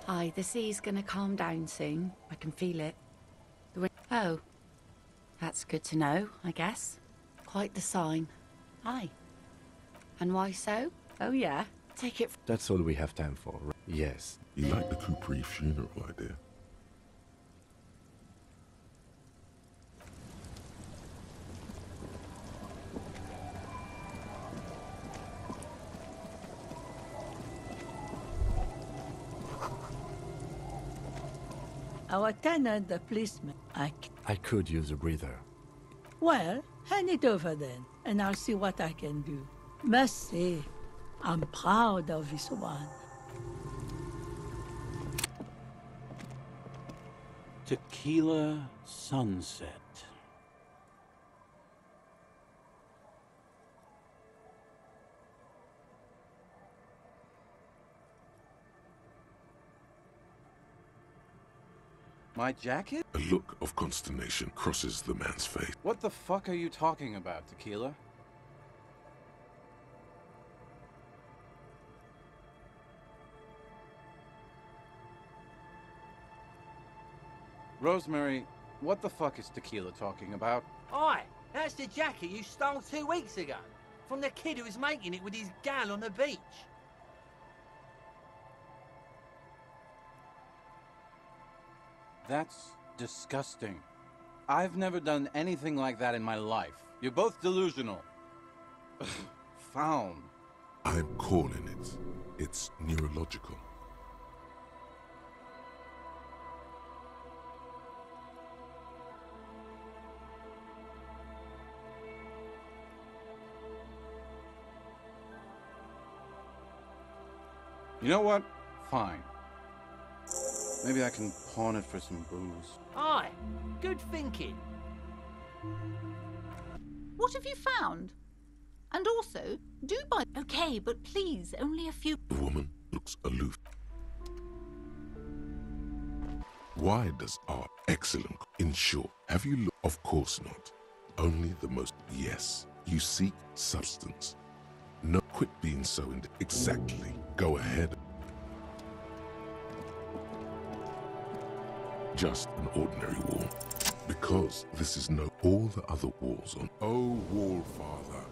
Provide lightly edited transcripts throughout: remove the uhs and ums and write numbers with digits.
Aye, the sea's gonna calm down soon. I can feel it. Oh, that's good to know, I guess. Quite the sign. Aye. And why so? Oh yeah, take it. That's all we have time for. Yes. You like the Capri funeral idea? Our tenant, the policeman. I could use a breather. Well, hand it over then, and I'll see what I can do. Must say, I'm proud of this one. Tequila sunset. My jacket? A look of consternation crosses the man's face. What the fuck are you talking about, Tequila? Rosemary, what the fuck is Tequila talking about? Aye, that's the jacket you stole 2 weeks ago. From the kid who was making it with his gal on the beach. That's disgusting. I've never done anything like that in my life. You're both delusional. Found. I'm calling it. It's neurological. You know what? Fine. Maybe I can pawn it for some booze. Aye, good thinking. What have you found? And also, do buy... Okay, but please, only a few... The woman looks aloof. Why does art excellent? In short, have you looked? Of course not. Only the most. Yes, you seek substance. No, quit being so exactly. Go ahead. Just an ordinary wall. Because this is no all the other walls on. Oh, wall father.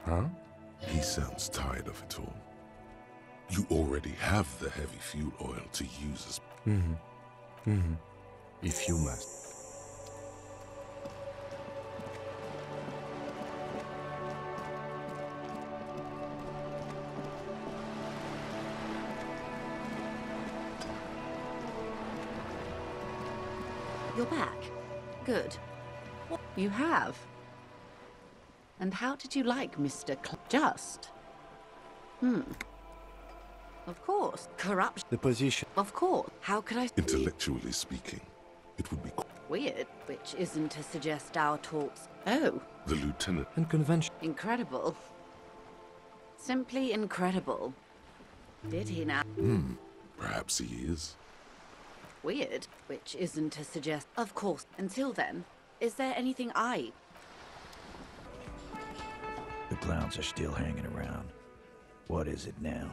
Huh? He sounds tired of it all. You already have the heavy fuel oil to use as... If you must. You're back. Good. What you have? And how did you like Mr. Just? Of course. Corruption. The position. Of course. How could I... Intellectually speaking, it would be... Weird, which isn't to suggest our talks... Oh. The lieutenant... And convention. Incredible. Simply incredible. Did he now? Perhaps he is. Weird, which isn't to suggest... Of course. Until then, is there anything I... The clowns are still hanging around. What is it now?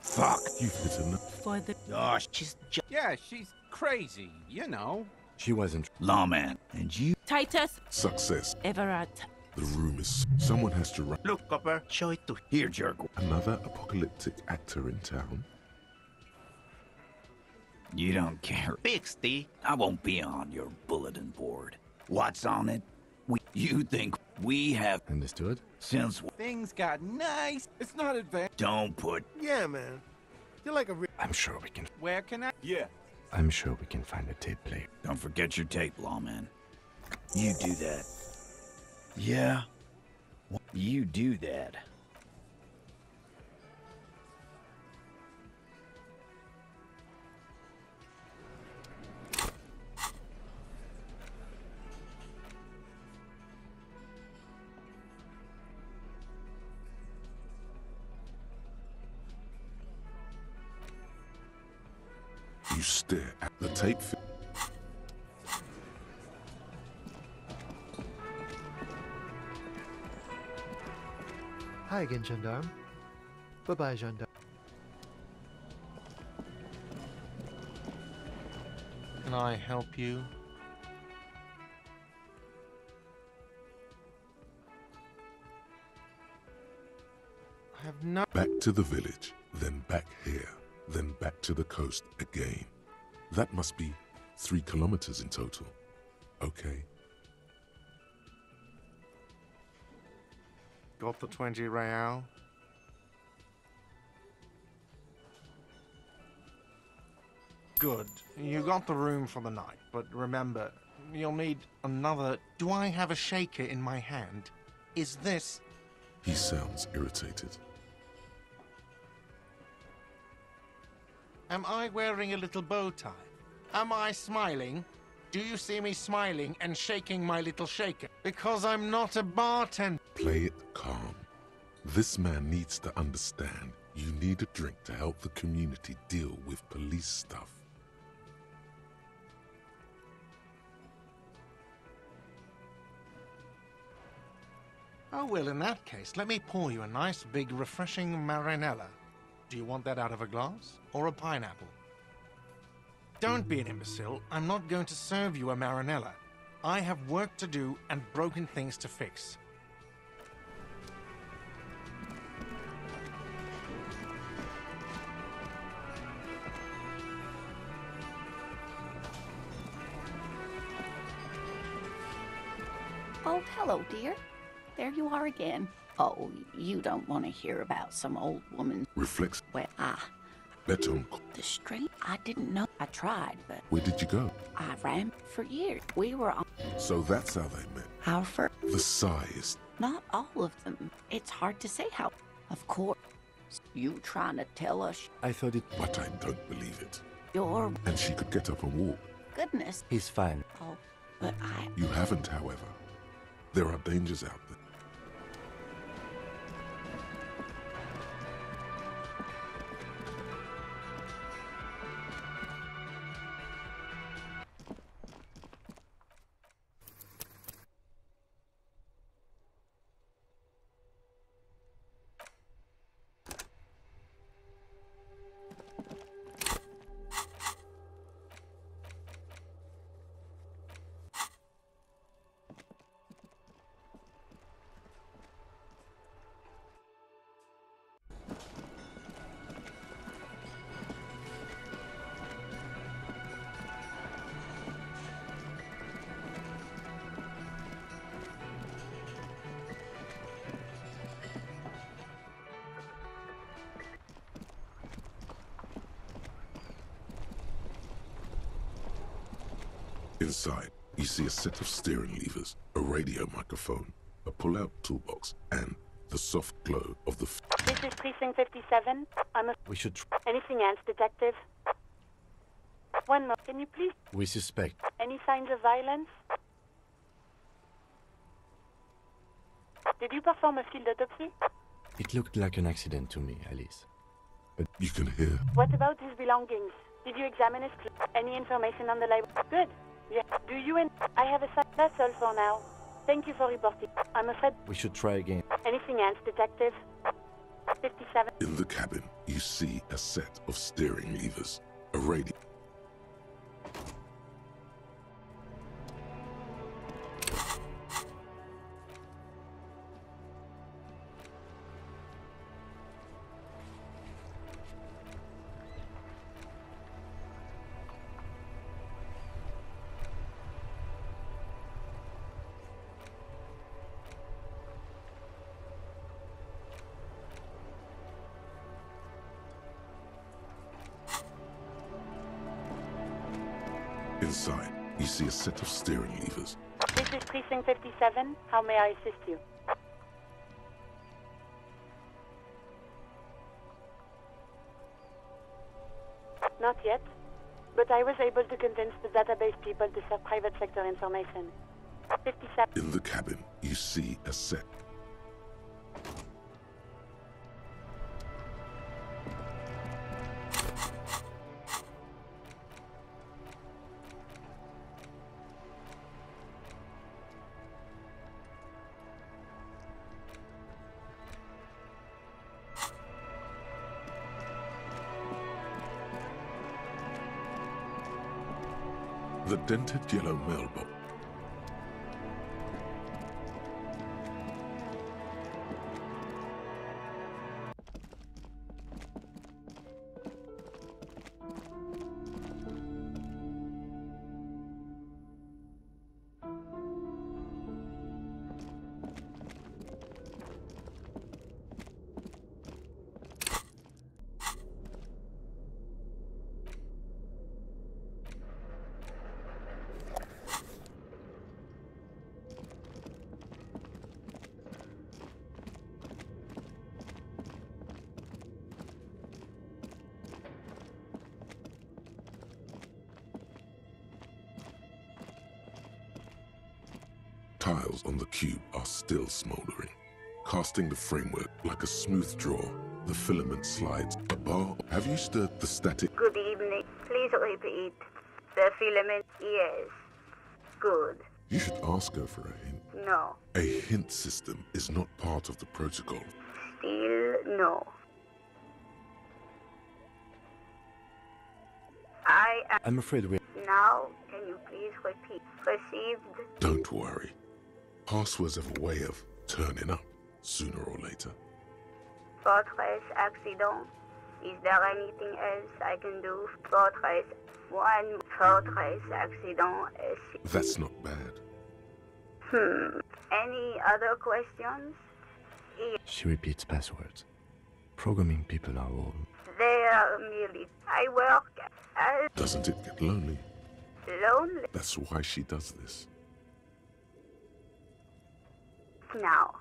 Fuck! You've hit enough. For the... Oh, she's Yeah, she's crazy, you know. She wasn't. lawman. And you... Titus, Success. Everard. The room is... Someone has to run. Look, Copper. Show it to... Here, jerk. Another apocalyptic actor in town. You don't care. Bixty, I won't be on your bulletin board. What's on it? You think we have... Understood? Since... Things got nice. It's not advanced. Don't put... Yeah, man. You're like a I'm sure we can... Where can I? Yeah. I'm sure we can find a tape player. Don't forget your tape, lawman. You do that. Yeah? You do that. You stare at the tape. Hi again, gendarme. Bye-bye, gendarme. Can I help you? I have no... Back to the village, then back here, then back to the coast again. That must be 3 kilometers in total. Okay. Got the 20 real? Good. You got the room for the night, but remember, you'll need another... Do I have a shaker in my hand? Is this... He sounds irritated. Am I wearing a little bow tie? Am I smiling? Do you see me smiling and shaking my little shaker? Because I'm not a bartender. Play it calm. This man needs to understand you need a drink to help the community deal with police stuff. Oh, well, in that case, let me pour you a nice, big, refreshing marinella. Do you want that out of a glass or a pineapple? Don't be an imbecile. I'm not going to serve you a marinella. I have work to do and broken things to fix. Oh, hello, dear. There you are again. Oh, you don't want to hear about some old woman. Reflex. Well, Let him. the street. I didn't know. I tried, but Where did you go? I ran for years. We were on So that's how they met. our first. The size. Not all of them. It's hard to say how. Of course, you trying to tell us I thought it... But I don't believe it. your And she could get up and walk. goodness. He's fine. Oh, but You haven't, however. There are dangers out there. Inside, you see a set of steering levers, a radio microphone, a pull-out toolbox, and the soft glow of the... This is Precinct 57. We should... Anything else, Detective? One more. Can you please... We suspect. Any signs of violence? Did you perform a field autopsy? It looked like an accident to me, Alice. But you can hear... What about his belongings? Did you examine his clothes? Any information on the library? Good. Yeah. Do you and... I have a... That's all for now. Thank you for reporting. I'm afraid... We should try again. Anything else, Detective? 57. In the cabin, you see a set of steering levers, a radio... Inside, you see a set of steering levers. This is Precinct 57. How may I assist you? Not yet, but I was able to convince the database people to serve private sector information. 57. In the cabin, you see a set... The dented yellow mailbox. Tiles on the cube are still smoldering. Casting the framework like a smooth draw, the filament slides. A bar. Have you stirred the static? Good evening. Please repeat. The filament, yes. Good. You should ask her for a hint. No. A hint system is not part of the protocol. Still no. I'm afraid we... Now, can you please repeat? Received. Don't worry. Passwords have a way of turning up sooner or later. Fortress accident. Is there anything else I can do? Fortress 1. Fortress accident. That's not bad. Any other questions? She repeats passwords. Programming people are all... They are merely... I work as... Doesn't it get lonely? Lonely? That's why she does this. Now,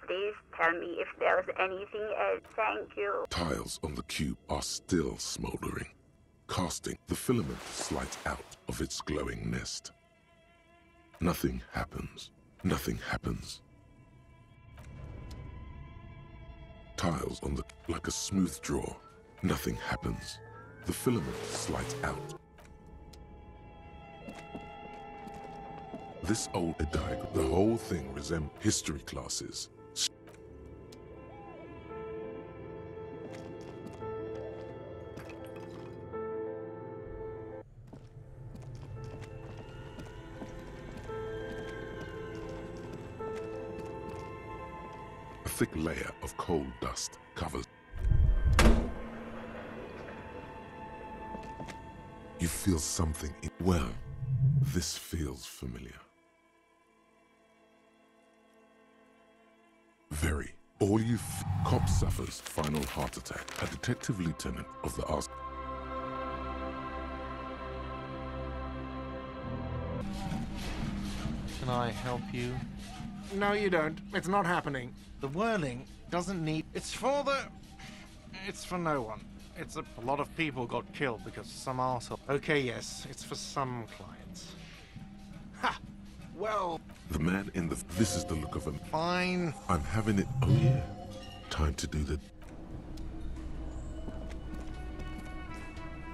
please tell me if there's anything else. Thank you. Tiles on the cube are still smoldering. Casting, the filament slides out of its glowing nest. Nothing happens. Nothing happens. Tiles on the... like a smooth draw. Nothing happens. The filament slides out. This old diagram, the whole thing resembles history classes. A thick layer of coal dust covers. You feel something in... Well, this feels familiar. Very. All you cop suffers final heart attack. A detective lieutenant of the Ars. Can I help you? No, you don't. It's not happening. The whirling doesn't need... It's for the... It's for no one. It's a lot of people got killed because some arsehole... Okay, yes, it's for some clients. Ha! Well... The man in the... This is the look of him. Fine. I'm having it... Oh yeah. Time to do the...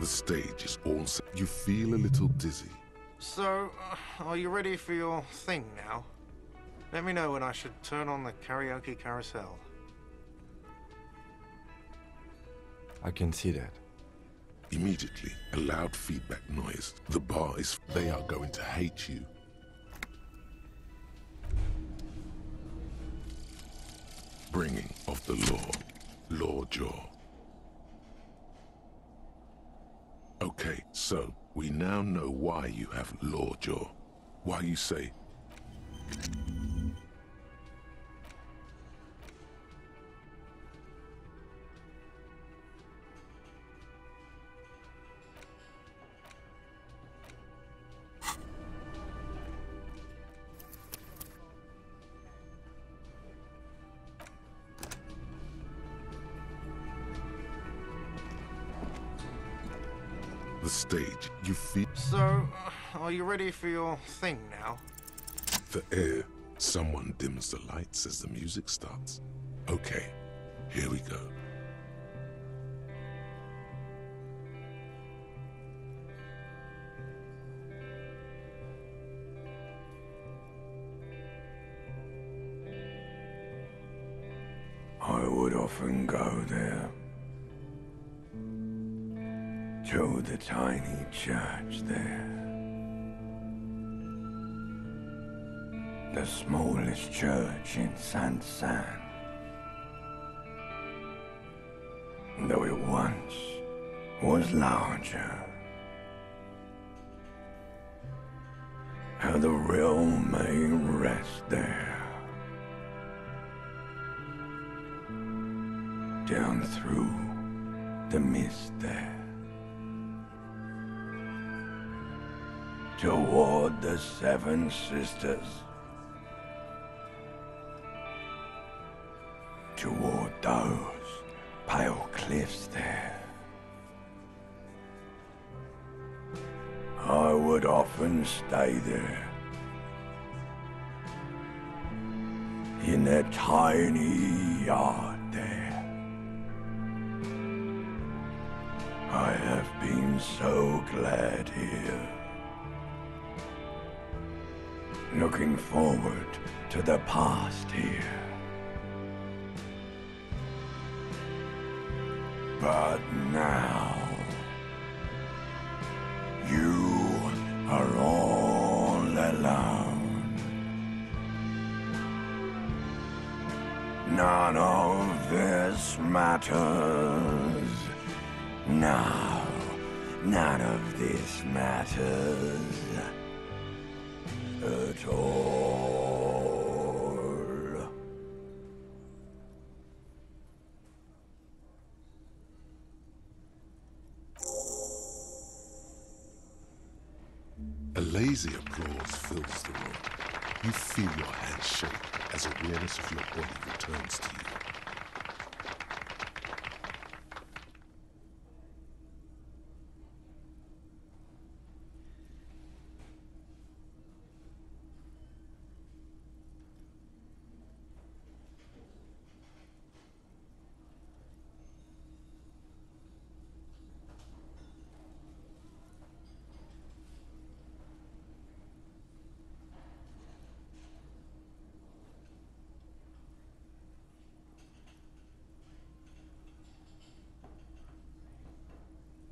The stage is all set. You feel a little dizzy. So, are you ready for your thing now? Let me know when I should turn on the karaoke carousel. I can see that. Immediately, a loud feedback noise. The bar is... They are going to hate you. Bringing of the law jaw. Okay, so we now know why you have law jaw. Why you say... The stage, you feel... So, are you ready for your thing now? The air. Someone dims the lights as the music starts. Okay, here we go. I would often go there. To the tiny church there. The smallest church in San, though it once was larger. How the realm may rest there, down through the mist there, toward the Seven Sisters, toward those pale cliffs there. I would often stay there, in that tiny yard there. I have been so glad here, looking forward to the past here. But now, you are all alone. None of this matters. No, none of this matters at all. A lazy applause fills the room. You feel your hands shake as awareness of your body returns to you.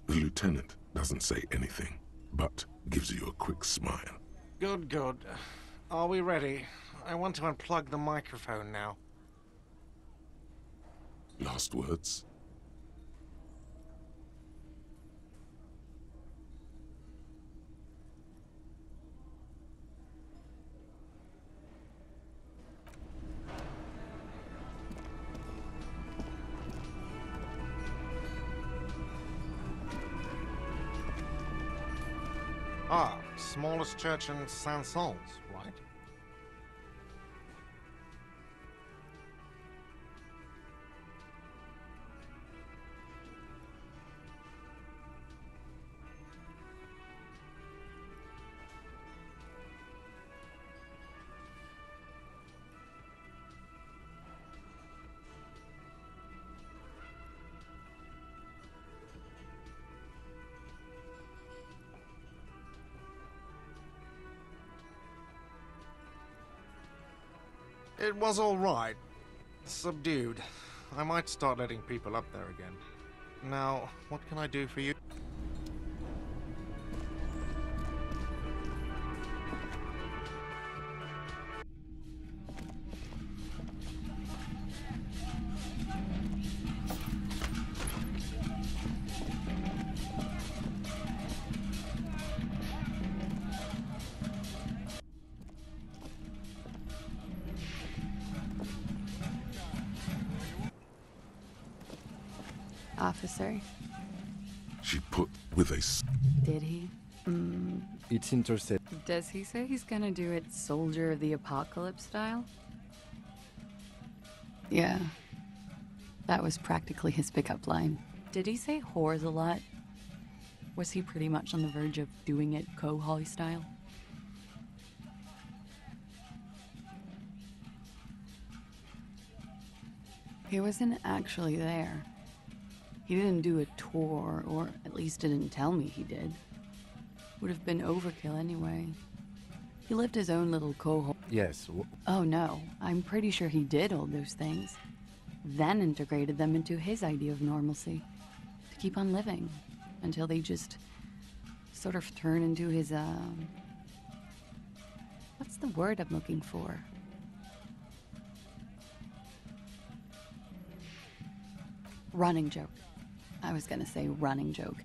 The lieutenant doesn't say anything, but gives you a quick smile. Good, good. Are we ready? I want to unplug the microphone now. Last words? Ah, smallest church in Saint-Saëns, right? It was all right. Subdued. I might start letting people up there again. Now, what can I do for you? Officer, She put with a did he? It's interesting. Does he say he's gonna do it Soldier of the Apocalypse style? Yeah. That was practically his pickup line. Did he say whores a lot? Was he pretty much on the verge of doing it Cohoy style? He wasn't actually there. He didn't do a tour, or at least didn't tell me he did. Would have been overkill anyway. He lived his own little cohort. Yes. Oh no, I'm pretty sure he did all those things. Then integrated them into his idea of normalcy. To keep on living. Until they just sort of turn into his, what's What's the word I'm looking for? Running joke. I was gonna say running joke.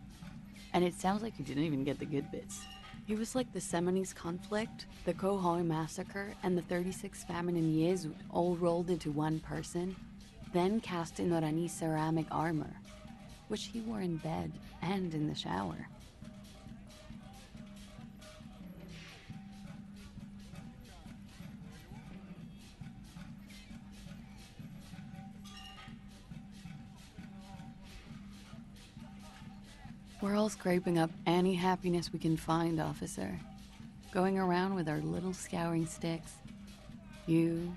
And it sounds like you didn't even get the good bits. It was like the Seminole conflict, the Khohoi massacre, and the 36 famine in Yezud all rolled into one person, then cast in Orani ceramic armor, which he wore in bed and in the shower. We're all scraping up any happiness we can find, officer. Going around with our little scouring sticks. You,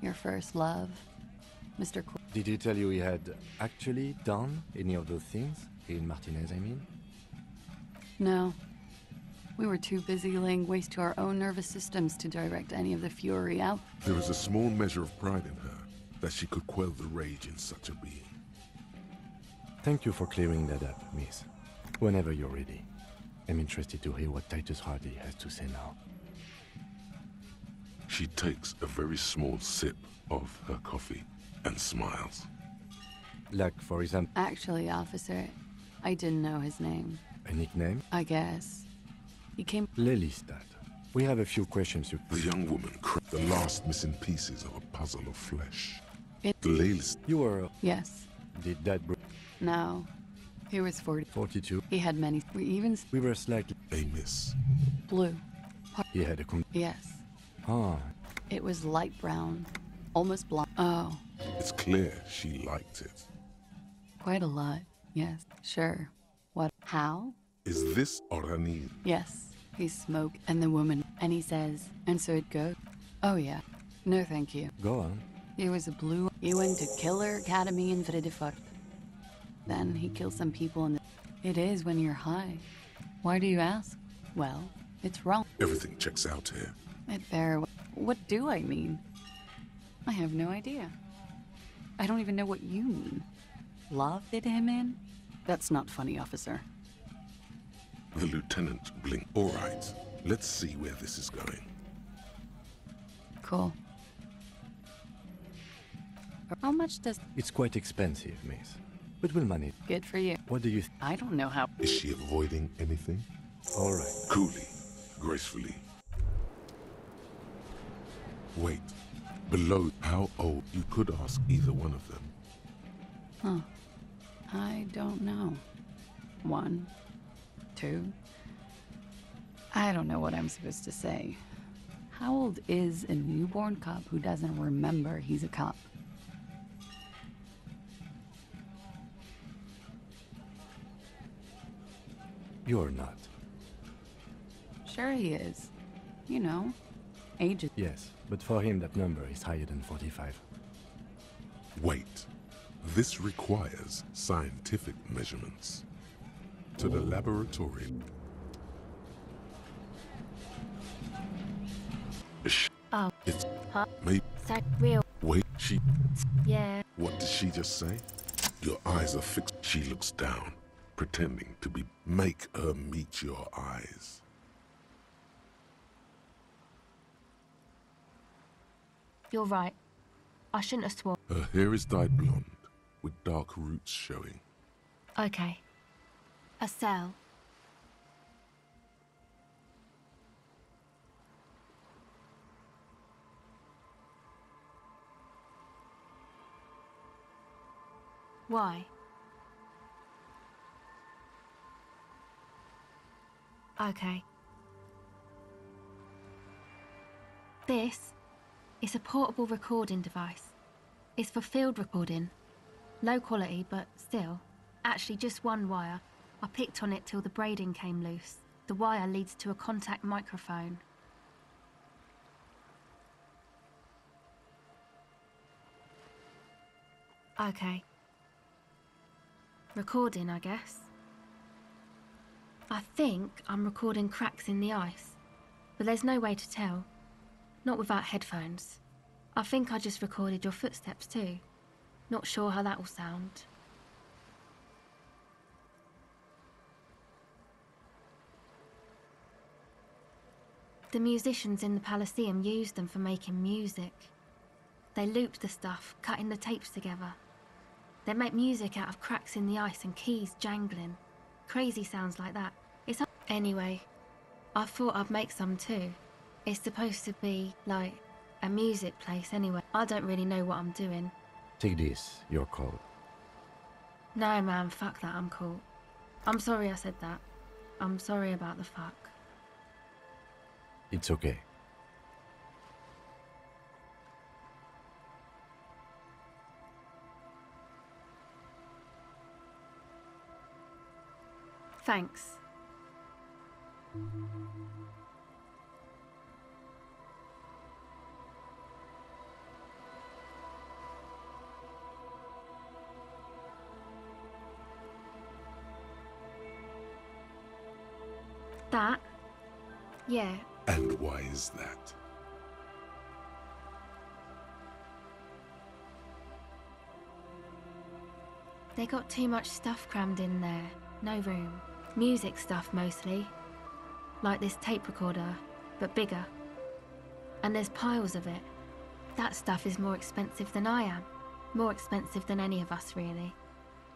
your first love, Mr. Did he tell you he had actually done any of those things? In Martinez, I mean? No. We were too busy laying waste to our own nervous systems to direct any of the fury out. There is a small measure of pride in her, that she could quell the rage in such a being. Thank you for clearing that up, miss. Whenever you're ready. I'm interested to hear what Titus Hardy has to say now. She takes a very small sip of her coffee and smiles. Like, for example... Actually, officer, I didn't know his name. A nickname? I guess. He came... Lelystad. We have a few questions. The young woman cracked the last missing pieces of a puzzle of flesh. Lelystad. You were... Yes. Did that... No. He was 40. 42. He had many... We were slightly... A miss. Blue. He had a... Yes. Ah. It was light brown. Almost blonde. Oh. It's clear she liked it. Quite a lot. Yes. Sure. What? How? Is this Orani? Yes. He smoked, and the woman... And he says... And so it goes... Oh, yeah. No, thank you. Go on. He was a blue... He went to Killer Academy in Fredefort. Then he killed some people in the... It is when you're high. Why do you ask? Well, it's wrong. Everything checks out here. It very... What do I mean? I have no idea. I don't even know what you mean. Love did him in? That's not funny, officer. The lieutenant blinked. All right, let's see where this is going. Cool. How much does... It's quite expensive, miss. But we'll manage. Good for you. What do you... I don't know how... Is she avoiding anything? All right. Coolly, gracefully. Wait. Below, how old? You could ask either one of them. Huh. I don't know. 1, 2. I don't know what I'm supposed to say. How old is a newborn cop who doesn't remember he's a cop? You're not. Sure he is. You know, ages. Yes, but for him that number is higher than 45. Wait. This requires scientific measurements. To the laboratory. Oh. It's... Huh? Maybe... That real... Wait, she... Yeah. What did she just say? Your eyes are fixed. She looks down, pretending to be... Make her meet your eyes. You're right. I shouldn't have sworn. Her hair is dyed blonde, with dark roots showing. Okay. A cell. Why? Okay. This is a portable recording device. It's for field recording. Low quality, but still. Actually, just one wire. I picked on it till the braiding came loose. The wire leads to a contact microphone. Okay. Recording, I guess. I think I'm recording cracks in the ice, but there's no way to tell. Not without headphones. I think I just recorded your footsteps too. Not sure how that will sound. The musicians in the Palaceum used them for making music. They looped the stuff, cutting the tapes together. They make music out of cracks in the ice and keys jangling. Crazy sounds like that. Anyway, I thought I'd make some too. It's supposed to be, like, a music place anyway. I don't really know what I'm doing. Take this, your call. No, man, fuck that, I'm cool. I'm sorry I said that. I'm sorry about the fuck. It's okay. Thanks. That? Yeah. And why is that? They got too much stuff crammed in there. No room. Music stuff mostly. Like this tape recorder, but bigger. And there's piles of it. That stuff is more expensive than I am. More expensive than any of us, really.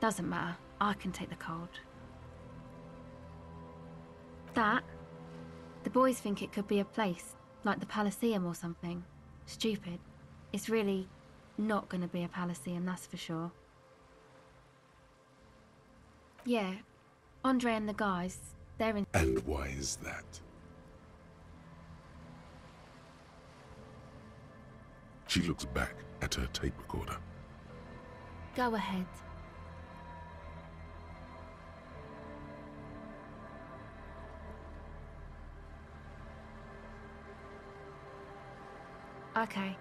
Doesn't matter. I can take the cold. That? The boys think it could be a place, like the Palaceum or something. Stupid. It's really not gonna be a Palaceum, that's for sure. Yeah, Andre and the guys, they're in... And why is that? She looks back at her tape recorder. Go ahead. Okay.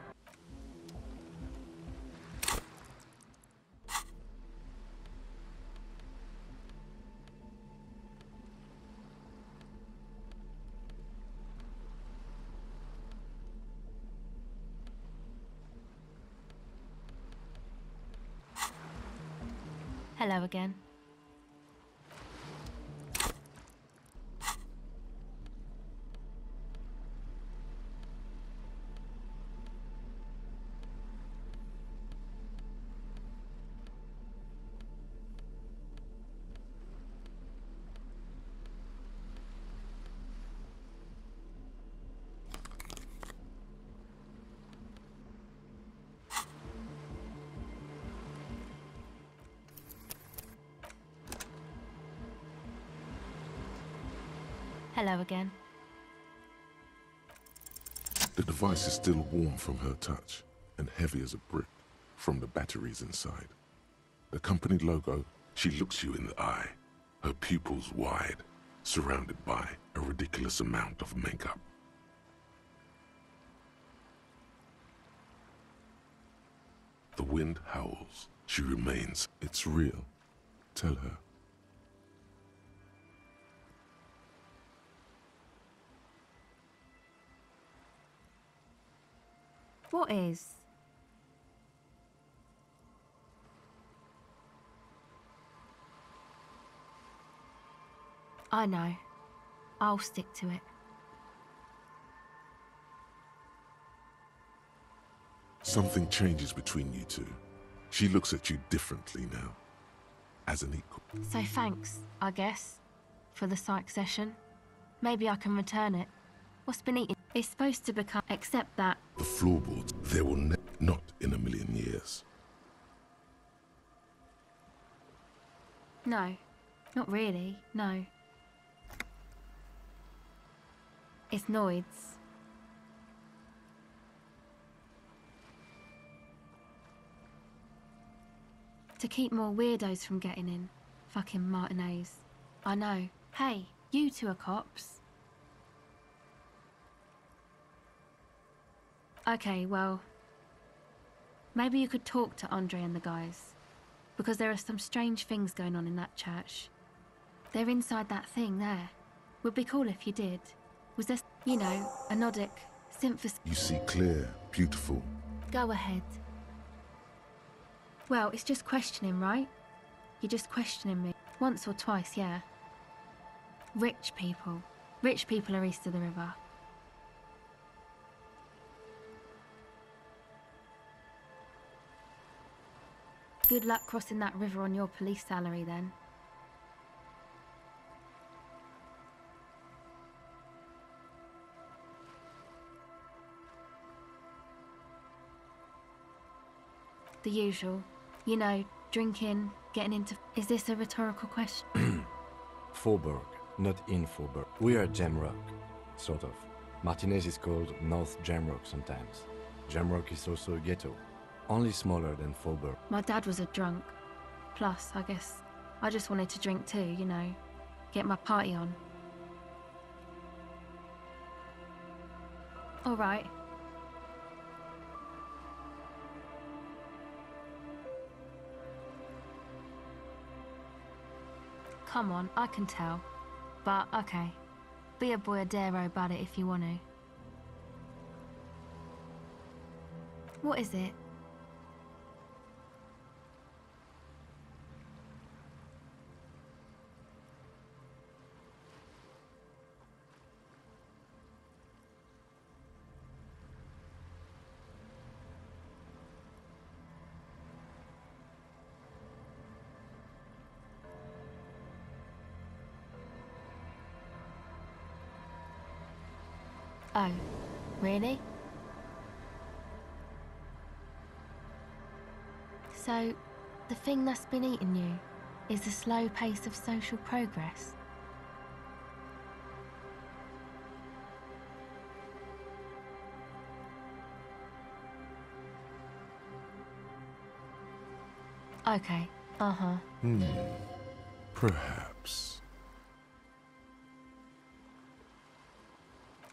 Hello again. Hello again. The device is still warm from her touch and heavy as a brick from the batteries inside. The company logo, she looks you in the eye, her pupils wide, surrounded by a ridiculous amount of makeup. The wind howls. She remains. It's real. Tell her. What is? I know. I'll stick to it. Something changes between you two. She looks at you differently now, as an equal. So thanks, I guess, for the psych session. Maybe I can return it. What's been eaten? It's supposed to become... Except that... The floorboards, they will not in a million years. No, not really, no. It's Noids. To keep more weirdos from getting in. Fucking Martinez. I know. Hey, you two are cops. Okay, well... Maybe you could talk to Andre and the guys. Because there are some strange things going on in that church. They're inside that thing there. Would be cool if you did. Was there, you know, a Nodic synthesis? You see clear, beautiful. Go ahead. Well, it's just questioning, right? You're just questioning me. Once or twice, yeah. Rich people. Rich people are east of the river. Good luck crossing that river on your police salary then. The usual. You know, drinking, getting into... Is this a rhetorical question? Faubourg, not in Faubourg. We are Jamrock, sort of. Martinez is called North Jamrock sometimes. Jamrock is also a ghetto, only smaller than Faubourg. My dad was a drunk. Plus, I guess, I just wanted to drink too, you know. Get my party on. All right. Come on, I can tell. But, okay. Be a boyadero about it if you want to. What is it? Oh, really? So, the thing that's been eating you is the slow pace of social progress? Okay, uh-huh. Perhaps.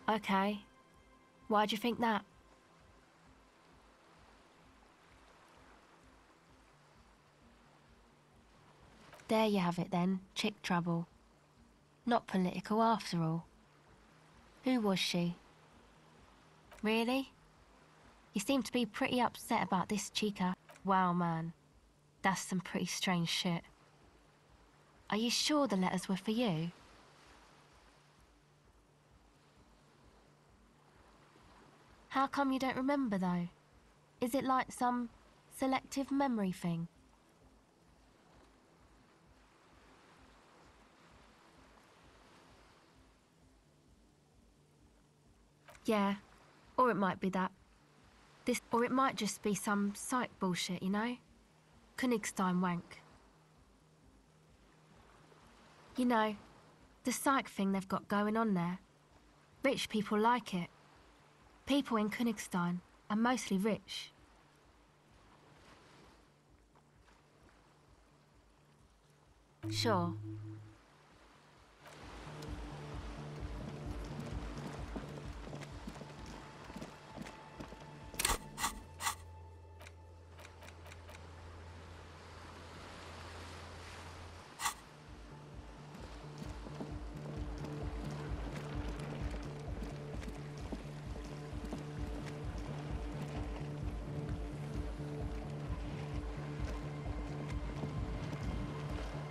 Okay. Why'd you think that? There you have it then, chick trouble. Not political after all. Who was she? Really? You seem to be pretty upset about this chica. Wow, man. That's some pretty strange shit. Are you sure the letters were for you? How come you don't remember, though? Is it like some selective memory thing? Yeah, or it might be that. Or it might just be some psych bullshit, you know? Königstein wank. You know, the psych thing they've got going on there. Rich people like it. People in Königstein are mostly rich. Sure.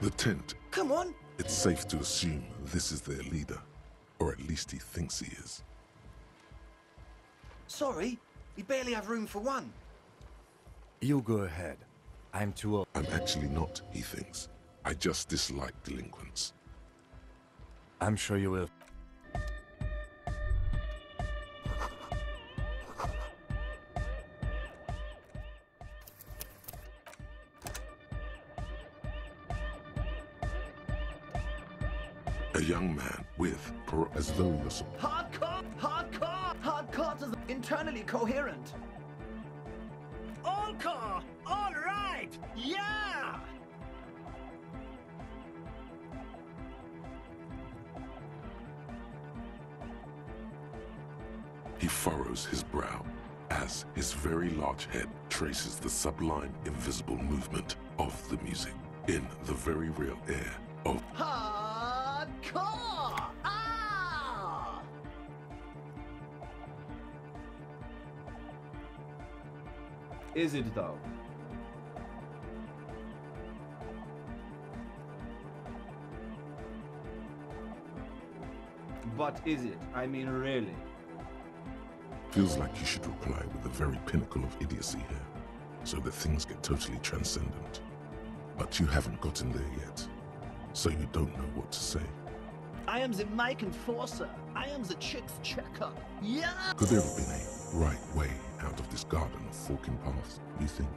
The tent. Come on! It's safe to assume this is their leader. Or at least he thinks he is. Sorry, we barely have room for one. You go ahead. I'm too old. I'm actually not, he thinks. I just dislike delinquents. I'm sure you will. A young man with, as though you're so... Hardcore! Hardcore! Hardcore to the internally coherent. All core! All right! Yeah! He furrows his brow as his very large head traces the sublime, invisible movement of the music in the very real air of... Hardcore! Ah! Is it though? But is it? I mean, really? Feels like you should reply with the very pinnacle of idiocy here. so that things get totally transcendent. But you haven't gotten there yet, so you don't know what to say. I am the mic enforcer. I am the chick's checker. Yeah! Could there have been a right way out of this garden of forking paths, you think?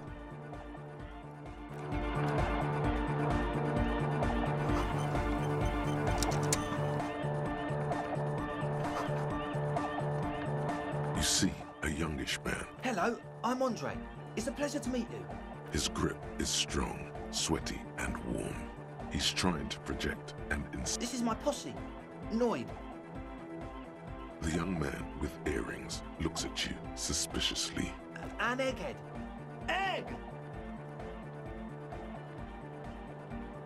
You see a youngish man. Hello, I'm Andre. It's a pleasure to meet you. His grip is strong, sweaty, and warm. He's trying to project and This is my posse, Noid. The young man with earrings looks at you suspiciously. And Egghead. Egg!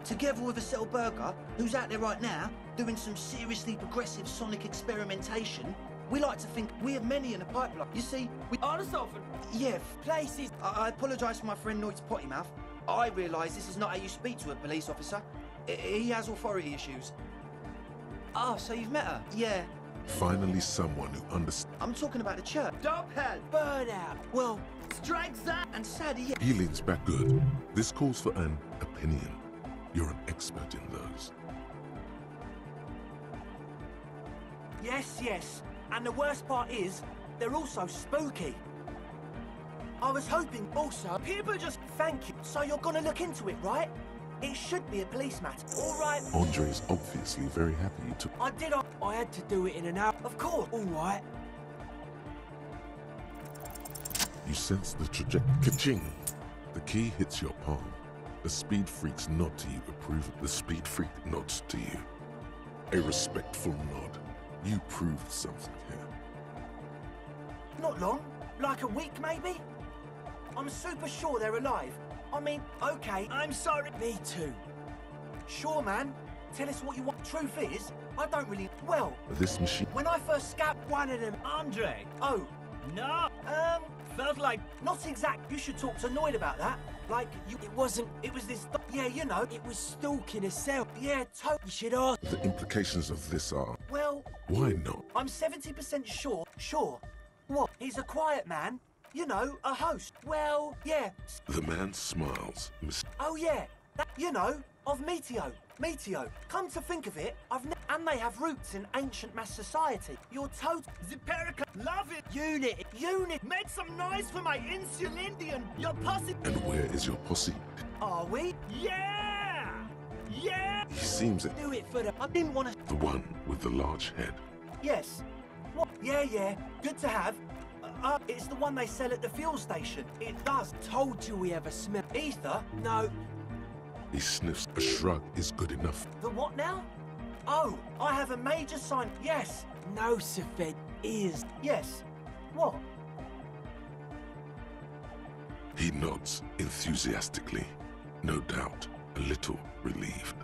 Together with a Cell Burger, who's out there right now, doing some seriously progressive sonic experimentation. We like to think we have many in the pipeline. You see, we are often. Yeah, places. I apologise for my friend Noid's potty mouth. I realise this is not how you speak to a police officer. He has authority issues. Oh, so you've met her? Yeah. Finally, someone who understands. I'm talking about the church. Doghead, burnout. Well, strike that and sadly. Yeah. He leans back. Good. This calls for an opinion. You're an expert in those. Yes, yes. And the worst part is, they're also spooky. I was hoping also, people just thank you. So you're gonna look into it, right? It should be a police matter. All right. Andre is obviously very happy you took. I had to do it in an hour. Of course. All right. You sense the trajectory. Ka-ching! The key hits your palm. The speed freaks nod to you approval. The speed freak nods to you. A respectful nod. You proved something here. Not long. Like a week, maybe? I'm super sure they're alive. I mean, okay, I'm sorry. Me too. Sure, man. Tell us what you want. Truth is, I don't really... Well... This machine... When I first scalped one of them... Andre! Oh. No. Felt like... Not exact. You should talk to Noid about that. Like, you... It wasn't... It was this... Yeah, you know. It was stalking a cell. Yeah, totally. You should ask... The implications of this are... Well... Why not? I'm 70% sure. Sure. What? He's a quiet man. You know, a host. Well, yeah. The man smiles. Oh, yeah. That, you know, of Meteo. Meteo. Come to think of it, and they have roots in ancient mass society. You're total... Ziperica, love it! Unit! Make some noise for my Insulindian! Your posse... And where is your posse? Are we? Yeah! Yeah! He seems... Do it for the... I didn't want to... The one with the large head. Yes. What? Yeah. Good to have. It's the one they sell at the fuel station. It does. Told you we have a smell. Ether? No. He sniffs. A shrug is good enough. The what now? Oh, I have a major sign. Yes. No, Safed is. Yes. What? He nods enthusiastically. No doubt, a little relieved.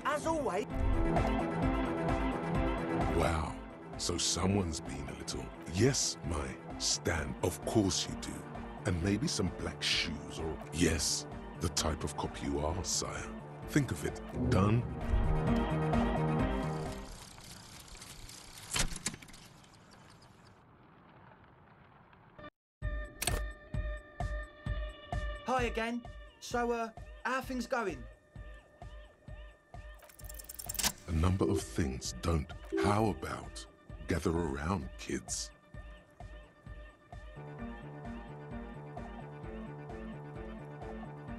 As always. Wow. So someone's been a little... Yes, my stand. Of course you do. And maybe some black shoes or... Yes, the type of cop you are, sire. Think of it. Done. Hi again. So, how are things going? A number of things don't. How about gather around, kids?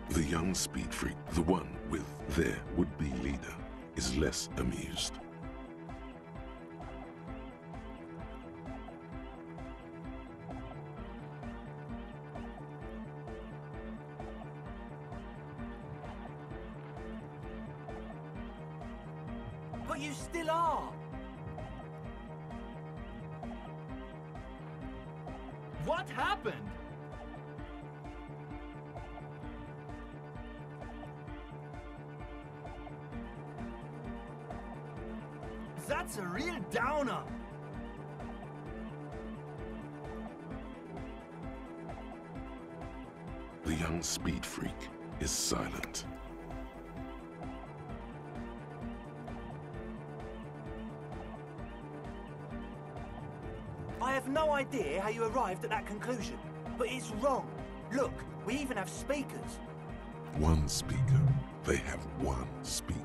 The young speed freak, the one with their would-be leader, is less amused. But you still are. What happened? That's a real downer. The young speed freak is silent. no idea how you arrived at that conclusion, but it's wrong. Look, we even have speakers. One speaker. They have one speaker.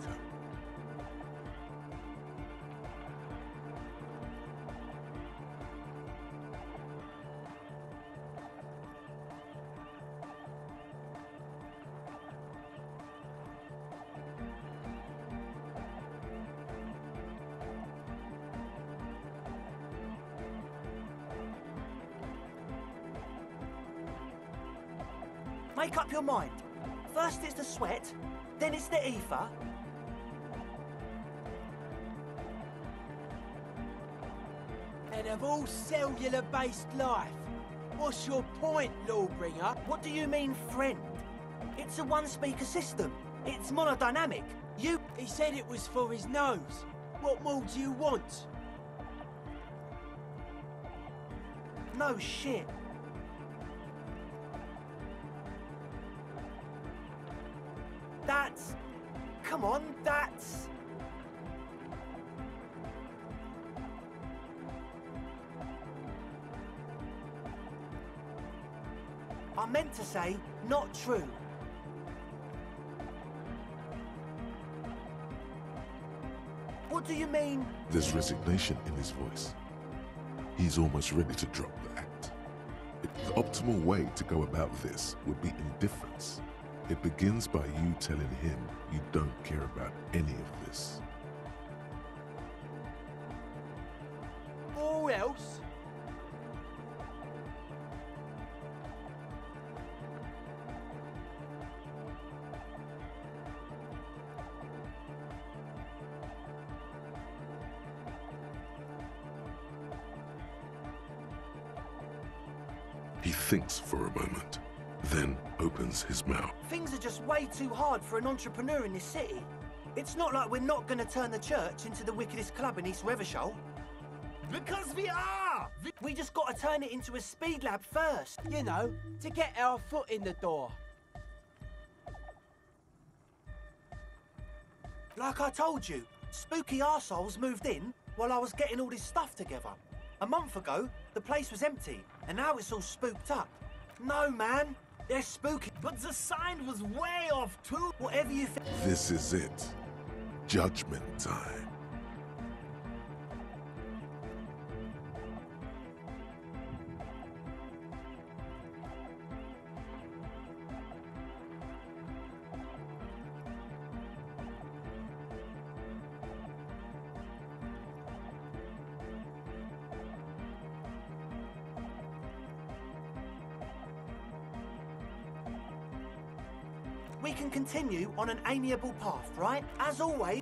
Make up your mind. First it's the sweat, then it's the ether. And of all cellular-based life, what's your point, Lawbringer? What do you mean, friend? It's a one-speaker system. It's monodynamic. He said it was for his nose. What more do you want? No shit. That's... Come on, that's... I meant to say, not true. What do you mean? There's resignation in his voice. He's almost ready to drop the act. The optimal way to go about this would be indifference. It begins by you telling him you don't care about any of this. Or else? He thinks for a moment, then opens his mouth. Things are just way too hard for an entrepreneur in this city. It's not like we're not going to turn the church into the wickedest club in East Revachol. Because we are! We just got to turn it into a speed lab first. You know, to get our foot in the door. Like I told you, spooky arseholes moved in while I was getting all this stuff together. A month ago, the place was empty, and now it's all spooked up. No, man, they're spooky. But the sign was way off too. Whatever you think. This is it. Judgment time. We can continue on an amiable path, right? As always,